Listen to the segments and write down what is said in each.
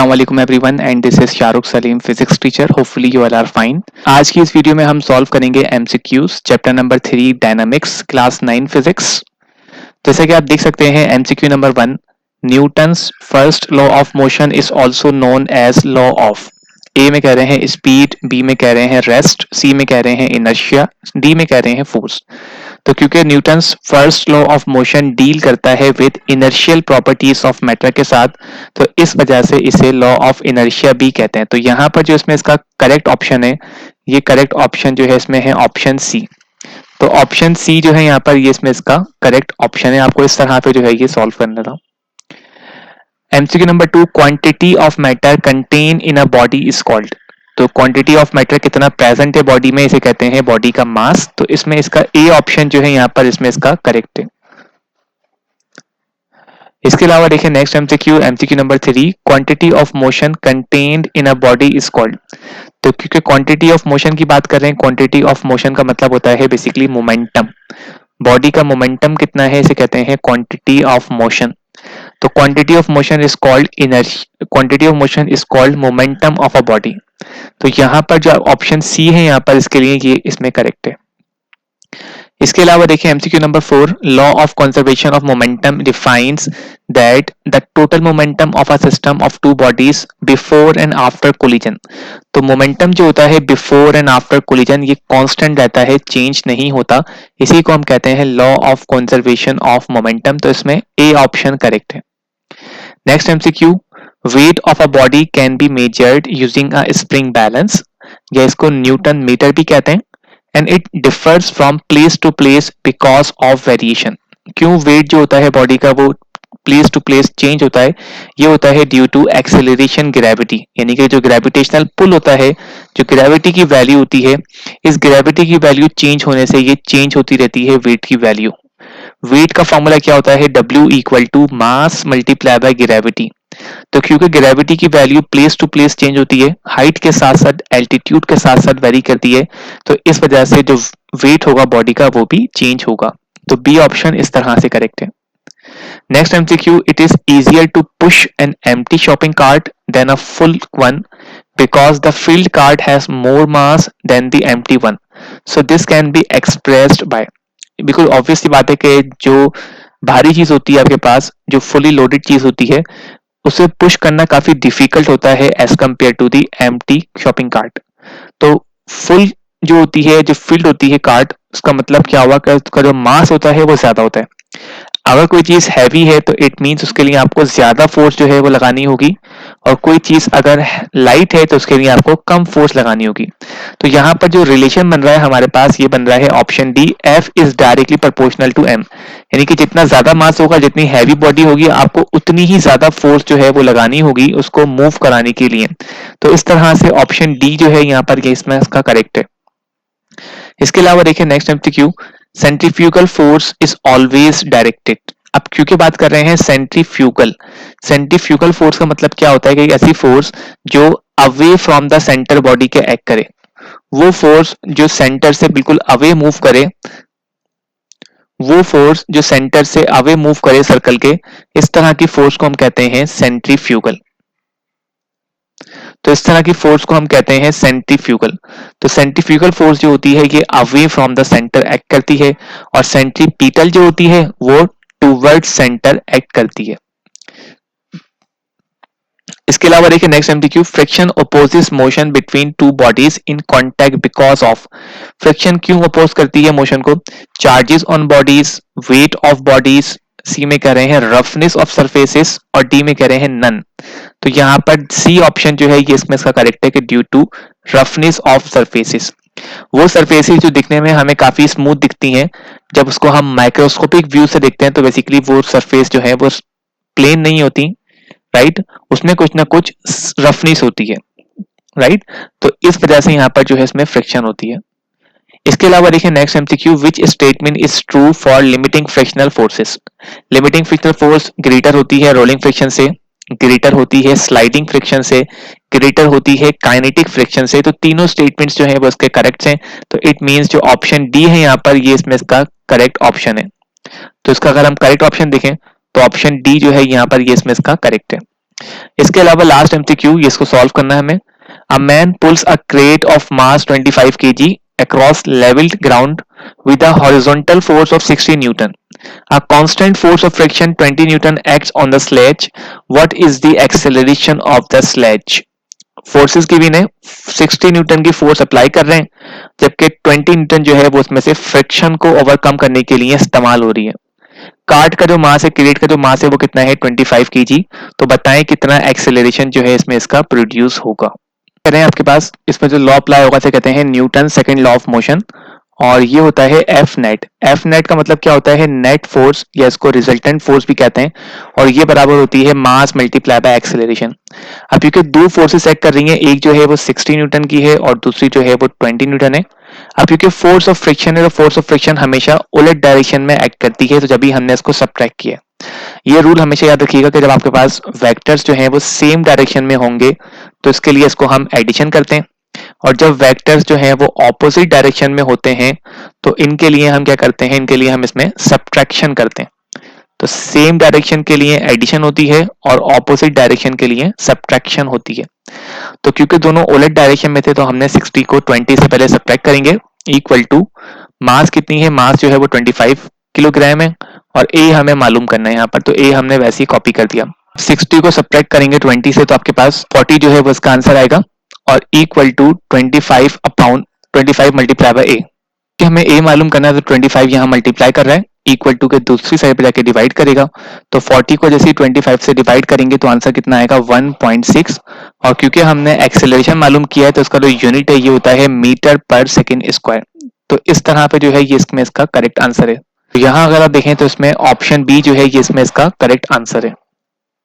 अस्सलाम वालेकुम everyone and this is Shahrukh Saleem physics teacher. Hopefully you all are fine. आज की इस वीडियो में हम सॉल्व करेंगे MCQs chapter number 3 dynamics class 9 physics. जैसे कि आप देख सकते हैं MCQ number 1, Newton's first law of motion is also known as law of. A में कह रहे हैं स्पीड, बी में कह रहे हैं रेस्ट, सी में कह रहे हैं इनर्शिया, डी में कह रहे हैं फोर्स। तो क्योंकि Newton's first law of motion deal करता है with inertial properties of matter के साथ, तो इस वजह से इसे लॉ ऑफ इनर्शिया भी कहते हैं। तो यहाँ पर जो इसमें इसका करेक्ट ऑप्शन है, ये करेक्ट ऑप्शन जो है इसमें है ऑप्शन सी। तो ऑप्शन सी जो है यहाँ पर ये इसमें इसका करेक्ट ऑप्शन है। आपको इस तरह पे जो है ये सॉल्व करना था। MCQ number 2, quantity of matter contain in a body is called. तो क्वांटिटी ऑफ मैटर कितना प्रेजेंट है बॉडी में, इसे कहते हैं बॉडी का मास। तो इसमें इसका ए ऑप्शन जो है यहाँ पर इसमें इसका करेक्ट है। इसके अलावा देखिए next MCQ, MCQ number 3, quantity of motion contained in a body is called. तो क्योंकि क्वांटिटी ऑफ मोशन की बात कर रहे हैं, क्वांटिटी ऑफ मोशन का मतलब होता है बेसिकली मोमेंटम। बॉडी का मोमेंटम कितना है इसे कहते हैं क्वांटिटी ऑफ मोशन। तो quantity of motion is called quantity of motion is called momentum of a body. तो यहाँ पर जो ऑप्शन सी है यहाँ पर इसके लिए ये इसमें करेक्ट है। इसके अलावा देखिए MCQ number 4, law of conservation of momentum defines that the total momentum of a system of two bodies before and after collision. तो मोमेंटम जो होता है बिफोर एंड आफ्टर कोलिजन ये कांस्टेंट रहता है, चेंज नहीं होता। इसी को हम कहते हैं law of conservation of momentum. तो इसमें ए ऑप्शन करेक्ट है। Next MCQ, weight of a body can be measured using a spring balance, या इसको न्यूटन मीटर भी कहते हैं। And it differs from place to place because of variation. क्यों weight जो होता है बॉडी का वो प्लेस टू प्लेस चेंज होता है, ये होता है ड्यू टू एक्सेलरेशन ग्रेविटी, यानी कि जो ग्रेविटेशनल पुल होता है, जो ग्रेविटी की वैल्यू होती है, इस ग्रेविटी की वैल्यू चेंज होने से ये चेंज होती रहती है वेट की वैल्यू। वेट का फॉर्मूला क्या होता है, W equal to mass multiply by gravity. तो क्योंकि ग्रेविटी की value place to place change होती है, हाइट के साथ साथ एल्टीट्यूड के साथ साथ वेरी करती है, तो इस वजह से जो वेट होगा बॉडी का वो भी चेंज होगा। तो बी ऑप्शन इस तरह से करेक्ट है। Next MCQ, it is easier to push an empty shopping cart than a full one because the filled cart has more mass than the empty one, so this can be expressed by. बिल्कुल obvious सी बात है कि जो भारी चीज होती है आपके पास, जो फुली लोडेड चीज होती है, उसे पुश करना काफी डिफिकल्ट होता है as compare to the empty shopping cart. तो फुल जो होती है, जो फिल्ड होती है कार्ट, उसका मतलब क्या हुआ कि उसका जो मास होता है वो ज्यादा होता है। अगर कोई चीज हैवी है तो इट मींस उसके लिए आपको ज्यादा फोर्स जो है वो लगानी होगी, और कोई चीज अगर लाइट है तो उसके लिए आपको कम फोर्स लगानी होगी। तो यहाँ पर जो रिलेशन बन रहा है हमारे पास, ये बन रहा है option D, F is directly proportional to M। यानी कि जितना ज्यादा मास होगा, जितनी हैवी बॉडी होगी, आपको उतनी ही ज्यादा फोर्स जो है वो लगानी होगी उसको मूव कराने के लिए। तो इस तरह से ऑप्शन डी जो है यहाँ पर ये इसमें इसका करेक्ट है। इसके अलावा देखिए next MCQ, centrifugal force is always directed. अब क्योंकि बात कर रहे हैं सेंट्रीफ्यूगल, सेंट्रीफ्यूगल फोर्स का मतलब क्या होता है कि ऐसी फोर्स जो away from the centre body के एक्ट करे, वो फोर्स जो सेंटर से बिल्कुल अवे मूव करे, वो फोर्स जो सेंटर से अवे मूव करे सर्कल के, इस तरह की फोर्स को हम कहते हैं सेंट्रीफ्यूगल। तो इस तरह की फोर्स को हम कहते हैं सेंट्रीफ्यूगल। तो सेंट्रीफ्यूगल फोर्स जो होती है ये away from the centre act करती है, और सेंट्रीपीटल जो होती है वो टूवर्ड सेंटर एक्ट करती है। इसके अलावा देखिए next MCQ, friction opposes motion between two bodies in contact because of. Friction क्यों अपोज करती है मोशन को, charges on bodies, weight of bodies, C में कह रहे हैं रफनेस ऑफ सरफेसेस, और डी में कह रहे हैं नन। तो यहाँ पर सी ऑप्शन जो है ये इसमें इसका करेक्ट है कि due to roughness of surfaces. वो सरफेसेस जो दिखने में हमें काफी स्मूथ दिखती हैं, जब उसको हम माइक्रोस्कोपिक व्यू से देखते हैं तो बेसिकली वो सरफेस जो है वो प्लेन नहीं होती, राइट, उसमें कुछ ना कुछ रफनेस होती है, राइट। तो इस वजह से यहाँ पर जो है इसमें फ्रिक्शन होती है। इसके अलावा देखिए next MCQ, which statement is true for limiting frictional forces. Limiting frictional force greater होती है रोलिंग फ्रिक्शन से, ग्रेटर होती है स्लाइडिंग फ्रिक्शन से, ग्रेटर होती है काइनेटिक फ्रिक्शन से। तो तीनों स्टेटमेंट्स जो है वो इसके करेक्ट हैं। तो इट मींस जो ऑप्शन डी है यहाँ पर ये इसमें इसका करेक्ट ऑप्शन है। तो इसका अगर हम करेक्ट ऑप्शन देखें तो ऑप्शन डी जो है यहाँ पर ये इसमें इसका करेक्ट है। इसके अलावा लास्ट एमसीक्यू, ये इसको सॉल्व करना है हमें। A man pools a crate of mass 25 kg across leveled ground with a horizontal force of 60 Newton. A constant force of friction 20 Newton acts on the sledge. What is the acceleration of the sledge? Forces की भी ने 60 Newton की force apply कर रहे हैं, जबकि 20 Newton जो है वो उसमें से फ्रिक्शन को ओवरकम करने के लिए इस्तेमाल हो रही है। कार्ट का जो मास है, क्रेट का जो मास है वो कितना है 25 kg। तो बताएं कितना एक्सेलरेशन जो है इसमें इसका प्रोड्यूस होगा। करें आपके पास इसमें जो लॉ अप्लाई होगा, से कहते हैं Newton second law of motion, और ये होता है एफ नेट। एफ नेट का मतलब क्या होता है, नेट फोर्स या इसको रिजल्टेंट फोर्स भी कहते हैं, और ये बराबर होती है मास मल्टीप्लाई बाय एक्सेलरेशन। अब क्योंकि दो फोर्सेस एक्ट कर रही हैं, एक जो है वो 60 न्यूटन की है और दूसरी जो है वो 20 न्यूटन है। अब क्योंकि फोर्स ऑफ फ्रिक्शन है, तो फोर्स ऑफ फ्रिक्शन हमेशा उलट डायरेक्शन में एक्ट करती है, तो जब भी हमने इसको सब्ट्रैक्ट किया, ये रूल हमेशा याद रखिएगा कि जब आपके पास वेक्टर्स जो हैं वो सेम डायरेक्शन में होंगे तो इसके लिए इसको हम एडिशन करते हैं, और जब वेक्टर्स जो हैं वो ऑपोजिट डायरेक्शन में होते हैं तो इनके लिए हम क्या करते हैं, इनके लिए हम इसमें सब्ट्रैक्शन करते हैं। तो सेम डायरेक्शन के लिए एडिशन होती है और ऑपोजिट डायरेक्शन के लिए सब्ट्रैक्शन होती है। तो क्योंकि दोनों उलट डायरेक्शन में थे तो हमने 60 को 20 से पहले सब्ट्रैक्ट करेंगे, इक्वल टू मास कितनी है, मास जो है वो 25 किलोग्राम है, और ए हमें मालूम करना है यहाँ पर, तो ए हमने वैसे ही कॉपी कर दिया। 60 को सब्ट्रैक्ट करेंगे 20 से तो आपके पास 40 जो है वो इसका आंसर आएगा, और equal to 25 upon 25 multiply by A. हमें ए मालूम करना है तो 25 यहाँ मल्टीप्लाई कर रहा है, इक्वल टू के दूसरी साइड पे जाके डिवाइड करेगा, तो 40 को जैसे 25 से डिवाइड करेंगे तो आंसर कितना आएगा 1.6। और क्योंकि हमने एक्सेलरेशन मालूम किया है तो इसका जो यूनिट है ये होता है मीटर पर सेकेंड स्क्वायर। तो इस तरह पे जो है ये इसमें इसका करेक्ट आंसर है। तो यहाँ अगर आप देखें तो इसमें ऑप्शन बी जो है ये इसमें इसका करेक्ट आंसर है।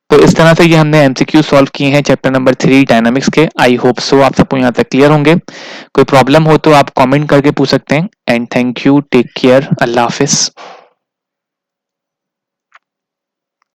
तो इस तरह से ये हमने एमसीक्यू सॉल्व किए हैं चैप्टर नंबर 3 डायनामिक्स के। आई होप सो आप सबको यहाँ तक क्लियर होंगे। कोई प्रॉब्लम हो तो आप कमेंट करके पूछ सकते हैं। And thank you, take care, अल्लाह हाफिज।